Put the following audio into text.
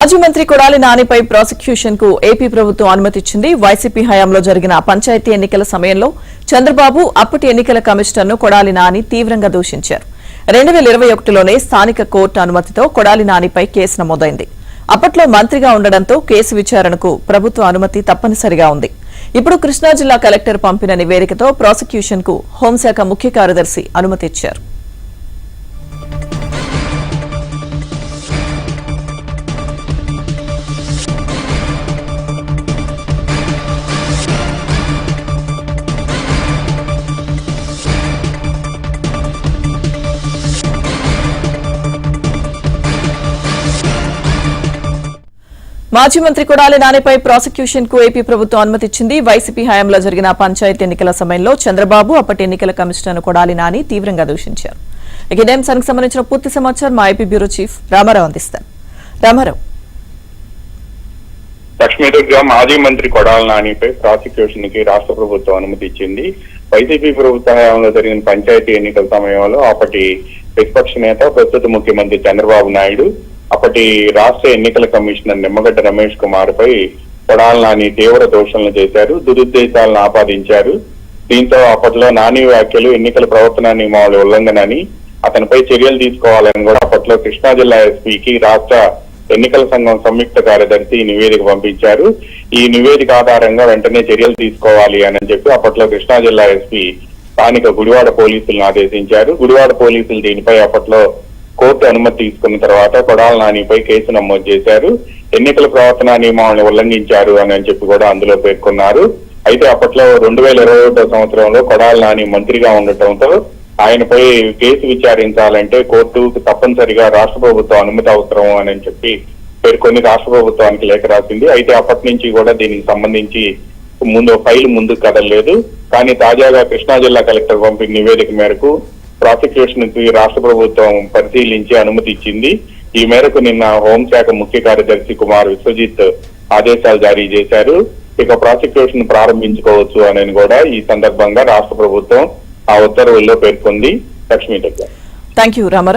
మాజీ మంత్రి కొడాలి నానిపై ప్రాసిక్యూషన్ కు ఏపీ ప్రభుత్వం అనుమతిచ్చింది. వైసీపీ హయాంలో జరిగిన పంచాయతీ ఎన్నికల సమయంలో చంద్రబాబు అప్పటి ఎన్నికల కమిషనర్ను కొడాలి నాని తీవ్రంగా దూషించారు. 2021లోనే స్థానిక కోర్టు అనుమతితో కొడాలి నానిపై కేసు నమోదైంది. అప్పట్లో మంత్రిగా ఉండడంతో కేసు విచారణకు ప్రభుత్వ అనుమతి తప్పనిసరిగా ఉంది. ఇప్పుడు కృష్ణా జిల్లా కలెక్టర్ పంపిన నివేదికతో ప్రాసిక్యూషన్ కు హోంశాఖ ముఖ్య కార్యదర్శి అనుమతిచ్చారు. మాజీ మంత్రి కొడాలి నానిపై ప్రాసిక్యూషన్ కు ఏపీ ప్రభుత్వం అనుమతిచ్చింది. వైసీపీ హయాంలో జరిగిన పంచాయతీ ఎన్నికల సమయంలో చంద్రబాబు అప్పటి ఎన్నికల కమిషనర్ కొడాలి నాని తీవ్రంగా దూషించారు. ఇదే అంశానికి సంబంధించిన పూర్తి సమాచారం మా ఏపీ బ్యూరో చీఫ్ రామారావు అందిస్తారు. రామారావు. లక్ష్మీదుర్గ మాజీ మంత్రి కొడాలి నానిపై ప్రాసిక్యూషన్ కి రాష్ట్ర ప్రభుత్వం అనుమతి ఇచ్చింది. వైసీపీ ప్రభుత్వ హయాంలో జరిగిన పంచాయతీ ఎన్నికల సమయంలో అప్పటి ప్రతిపక్ష నేత ప్రస్తుత ముఖ్యమంత్రి చంద్రబాబు నాయుడు అప్పటి రాష్ట్ర ఎన్నికల కమిషనర్ నిమ్మగడ్డ రమేష్ కుమార్ పై కొడాలి నాని తీవ్ర దోషణలు చేశారు, దురుద్దేశాలను ఆపాదించారు. దీంతో అప్పట్లో నాని వ్యాఖ్యలు ఎన్నికల ప్రవర్తన నియమావళి ఉల్లంఘనని, అతనిపై చర్యలు తీసుకోవాలని కూడా అప్పట్లో కృష్ణా జిల్లా ఎస్పీకి రాష్ట్ర ఎన్నికల సంఘం సంయుక్త కార్యదర్శి నివేదిక పంపించారు. ఈ నివేదిక ఆధారంగా వెంటనే చర్యలు తీసుకోవాలి అని చెప్పి అప్పట్లో కృష్ణా జిల్లా ఎస్పీ స్థానిక గుడివాడ పోలీసులను ఆదేశించారు. గుడివాడ పోలీసులు దీనిపై అప్పట్లో కోర్టు అనుమతి తీసుకున్న తర్వాత కొడాలి నానిపై కేసు నమోదు చేశారు. ఎన్నికల ప్రవర్తన నియమాలను ఉల్లంఘించారు అని చెప్పి కూడా అందులో పేర్కొన్నారు. అయితే అప్పట్లో 2021 సంవత్సరంలో కొడాలి నాని మంత్రిగా ఉండటంతో ఆయనపై కేసు విచారించాలంటే కోర్టుకు తప్పనిసరిగా రాష్ట్ర ప్రభుత్వం అనుమతి అవసరం అని చెప్పి పేర్కొని రాష్ట్ర ప్రభుత్వానికి లేఖ రాసింది. అయితే అప్పటి నుంచి కూడా దీనికి సంబంధించి ఫైల్ ముందుకు కదలలేదు. కానీ తాజాగా కృష్ణా జిల్లా కలెక్టర్ పంపిన నివేదిక మేరకు ప్రాసిక్యూషన్ కి రాష్ట్ర ప్రభుత్వం పరిశీలించి అనుమతి ఇచ్చింది. ఈ మేరకు నిన్న హోంశాఖ ముఖ్య కార్యదర్శి కుమార్ విశ్వజిత్ ఆదేశాలు జారీ చేశారు. ఇక ప్రాసిక్యూషన్ ప్రారంభించుకోవచ్చు అని కూడా ఈ సందర్భంగా రాష్ట్ర ప్రభుత్వం ఆ ఉత్తర్వుల్లో పేర్కొంది. లక్ష్మీ దగ్గర. థాంక్యూ రామారావు.